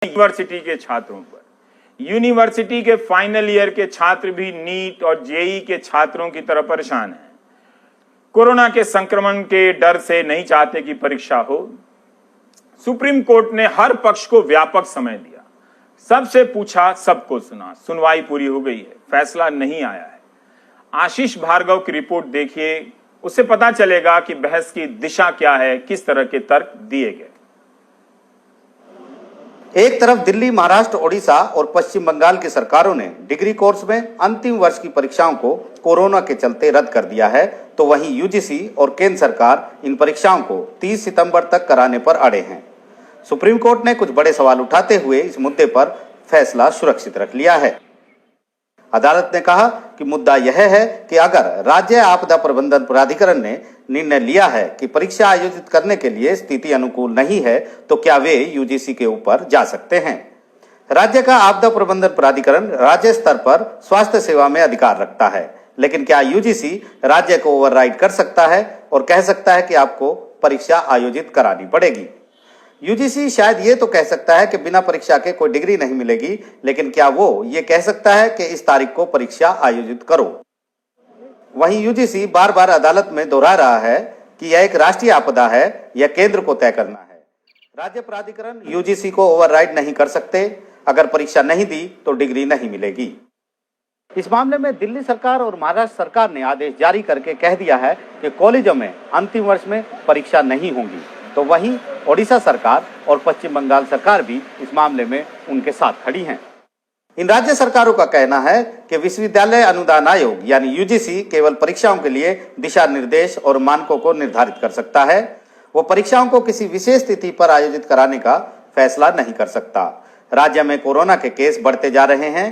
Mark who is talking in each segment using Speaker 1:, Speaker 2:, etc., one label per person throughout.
Speaker 1: University के छात्रों पर। यूनिवर्सिटी के फाइनल ईयर के छात्र भी नीट और जेई के छात्रों की तरह परेशान हैं। कोरोना के संक्रमण के डर से नहीं चाहते कि परीक्षा हो। सुप्रीम कोर्ट ने हर पक्ष को व्यापक समय दिया, सबसे पूछा, सबको सुना, सुनवाई पूरी हो गई है, फैसला नहीं आया है। आशीष भार्गव की रिपोर्ट देखिए, उससे पता चलेगा कि बहस की दिशा क्या है, किस तरह के तर्क दिए गए।
Speaker 2: एक तरफ दिल्ली, महाराष्ट्र, ओडिशा और पश्चिम बंगाल की सरकारों ने डिग्री कोर्स में अंतिम वर्ष की परीक्षाओं को कोरोना के चलते रद्द कर दिया है, तो वहीं यूजीसी और केंद्र सरकार इन परीक्षाओं को 30 सितंबर तक कराने पर अड़े हैं। सुप्रीम कोर्ट ने कुछ बड़े सवाल उठाते हुए इस मुद्दे पर फैसला सुरक्षित रख लिया है। अदालत ने कहा कि मुद्दा यह है कि अगर राज्य आपदा प्रबंधन प्राधिकरण ने निर्णय लिया है कि परीक्षा आयोजित करने के लिए स्थिति अनुकूल नहीं है, तो क्या वे यूजीसी के ऊपर जा सकते हैं। राज्य का आपदा प्रबंधन प्राधिकरण राज्य स्तर पर स्वास्थ्य सेवा में अधिकार रखता है, लेकिन क्या यूजीसी राज्य को ओवरराइड कर सकता है और कह सकता है कि आपको परीक्षा आयोजित करानी पड़ेगी। यूजीसी शायद ये तो कह सकता है कि बिना परीक्षा के कोई डिग्री नहीं मिलेगी, लेकिन क्या वो ये कह सकता है कि इस तारीख को परीक्षा आयोजित करो। वहीं यूजीसी बार बार अदालत में दोहरा रहा है कि यह एक राष्ट्रीय आपदा है, यह केंद्र को तय करना है। राज्य प्राधिकरण यूजीसी को ओवरराइड नहीं कर सकते। अगर परीक्षा नहीं दी तो डिग्री नहीं मिलेगी। इस मामले में दिल्ली सरकार और महाराष्ट्र सरकार ने आदेश जारी करके कह दिया है कि कॉलेजों में अंतिम वर्ष में परीक्षा नहीं होंगी, तो वहीं ओडिशा सरकार और पश्चिम बंगाल सरकार भी इस मामले में उनके साथ खड़ी हैं। इन राज्य सरकारों का कहना है कि विश्वविद्यालय अनुदान आयोग यानी यूजीसी केवल परीक्षाओं के लिए दिशा निर्देश और मानकों को निर्धारित कर सकता है। वो परीक्षाओं को किसी विशेष तिथि पर आयोजित कराने का फैसला नहीं कर सकता। राज्य में कोरोना के केस बढ़ते जा रहे हैं,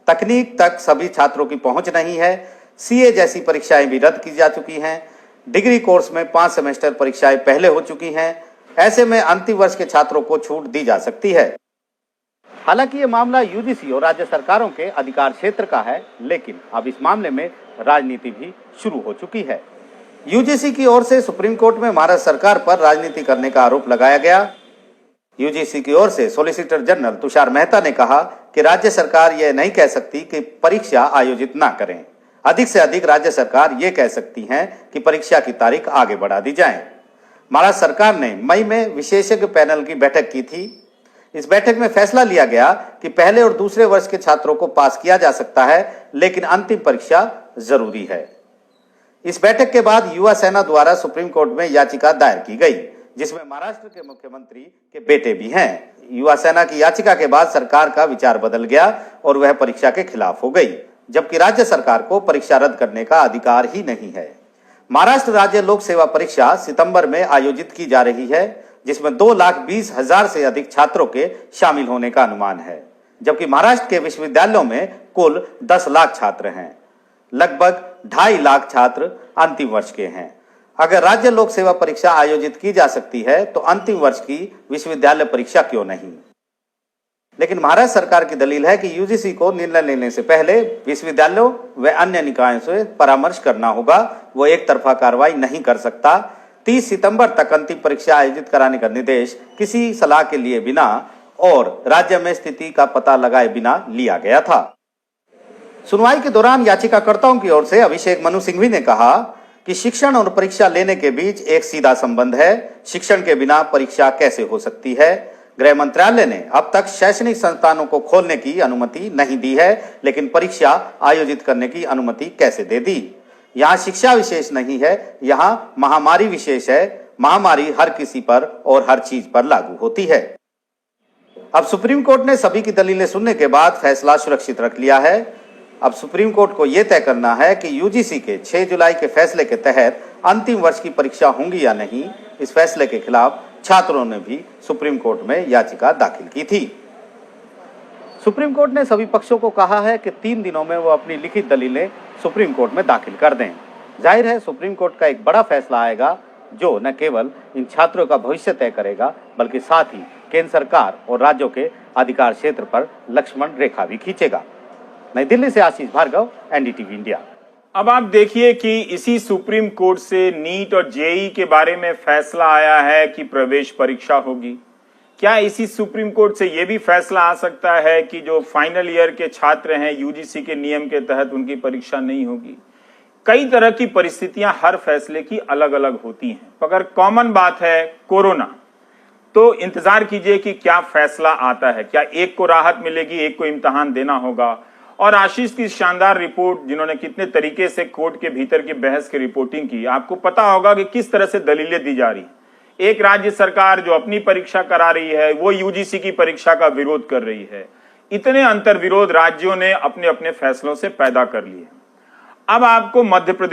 Speaker 2: तकनीक तक सभी छात्रों की पहुंच नहीं है, सीए जैसी परीक्षाएं भी रद्द की जा चुकी हैं, डिग्री कोर्स में 5 सेमेस्टर परीक्षाएं पहले हो चुकी हैं। ऐसे में अंतिम वर्ष के छात्रों को छूट दी जा सकती है। हालांकि ये मामला यूजीसी और राज्य सरकारों के अधिकार क्षेत्र का है, लेकिन अब इस मामले में राजनीति भी शुरू हो चुकी है। यूजीसी की ओर से सुप्रीम कोर्ट में महाराष्ट्र सरकार पर राजनीति करने का आरोप लगाया गया। यूजीसी की ओर से सॉलिसिटर जनरल तुषार मेहता ने कहा कि राज्य सरकार यह नहीं कह सकती कि परीक्षा आयोजित ना करें। अधिक से अधिक राज्य सरकार ये कह सकती हैं कि परीक्षा की तारीख आगे बढ़ा दी जाए। महाराष्ट्र सरकार ने मई में विशेषज्ञ पैनल की बैठक की थी। इस बैठक में फैसला लिया गया कि पहले और दूसरे वर्ष के छात्रों को पास किया जा सकता है, लेकिन अंतिम परीक्षा जरूरी है। इस बैठक के बाद युवा सेना द्वारा सुप्रीम कोर्ट में याचिका दायर की गई, जिसमें महाराष्ट्र के मुख्यमंत्री के बेटे भी हैं। युवा सेना की याचिका के बाद सरकार का विचार बदल गया और वह परीक्षा के खिलाफ हो गई, जबकि राज्य सरकार को परीक्षा रद्द करने का अधिकार ही नहीं है। महाराष्ट्र राज्य लोक सेवा परीक्षा सितंबर में आयोजित की जा रही है, जिसमें 2,20,000 से अधिक छात्रों के शामिल होने का अनुमान है, जबकि महाराष्ट्र के विश्वविद्यालयों में कुल 10 लाख छात्र हैं। लगभग 2.5 लाख छात्र अंतिम वर्ष के हैं। अगर राज्य लोक सेवा परीक्षा आयोजित की जा सकती है तो अंतिम वर्ष की विश्वविद्यालय परीक्षा क्यों नहीं। लेकिन महाराष्ट्र सरकार की दलील है कि यूजीसी को निर्णय लेने से पहले विश्वविद्यालयों व अन्य निकायों से परामर्श करना होगा। वो एक तरफा कार्रवाई नहीं कर सकता। 30 सितंबर तक अंतिम परीक्षा आयोजित कराने का निर्देश किसी सलाह के लिए बिना और राज्य में स्थिति का पता लगाए बिना लिया गया था। सुनवाई के दौरान याचिकाकर्ताओं की ओर से अभिषेक मनु सिंघवी ने कहा कि शिक्षण और परीक्षा लेने के बीच एक सीधा संबंध है। शिक्षण के बिना परीक्षा कैसे हो सकती है। गृह मंत्रालय ने अब तक शैक्षणिक संस्थानों को खोलने की अनुमति नहीं दी है, लेकिन परीक्षा आयोजित करने की अनुमति कैसे दे दी। यहाँ शिक्षा विशेष नहीं है, यहाँ महामारी विशेष है। महामारी हर किसी पर और हर चीज पर लागू होती है। अब सुप्रीम कोर्ट ने सभी की दलीलें सुनने के बाद फैसला सुरक्षित रख लिया है। अब सुप्रीम कोर्ट को यह तय करना है कि यूजीसी के 6 जुलाई के फैसले के तहत अंतिम वर्ष की परीक्षा होंगी या नहीं। इस फैसले के खिलाफ छात्रों ने भी सुप्रीम कोर्ट में याचिका दाखिल की थी। सुप्रीम कोर्ट ने सभी पक्षों को कहा है कि 3 दिनों में वो अपनी लिखित दलीलें सुप्रीम कोर्ट में दाखिल कर दें। जाहिर है सुप्रीम कोर्ट का एक बड़ा फैसला आएगा, जो न केवल इन छात्रों का भविष्य तय करेगा, बल्कि साथ ही केंद्र सरकार और राज्यों के अधिकार क्षेत्र पर लक्ष्मण रेखा भी खींचेगा। नई दिल्ली से आशीष भार्गव, एनडीटीवी इंडिया।
Speaker 1: अब आप देखिए कि इसी सुप्रीम कोर्ट से नीट और जेई के बारे में फैसला आया है कि प्रवेश परीक्षा होगी। क्या इसी सुप्रीम कोर्ट से यह भी फैसला आ सकता है कि जो फाइनल ईयर के छात्र हैं यूजीसी के नियम के तहत उनकी परीक्षा नहीं होगी? कई तरह की परिस्थितियां हर फैसले की अलग अलग होती हैं, मगर कॉमन बात है कोरोना। तो इंतजार कीजिए कि क्या फैसला आता है, क्या एक को राहत मिलेगी, एक को इम्तिहान देना होगा। और आशीष की शानदार रिपोर्ट, जिन्होंने कितने तरीके से कोर्ट के भीतर की बहस की रिपोर्टिंग की, आपको पता होगा कि किस तरह से दलीलें दी जा रही। एक राज्य सरकार जो अपनी परीक्षा करा रही है, वो यूजीसी की परीक्षा का विरोध कर रही है। इतने अंतर विरोध राज्यों ने अपने अपने फैसलों से पैदा कर लिए। अब आपको मध्य प्रदेश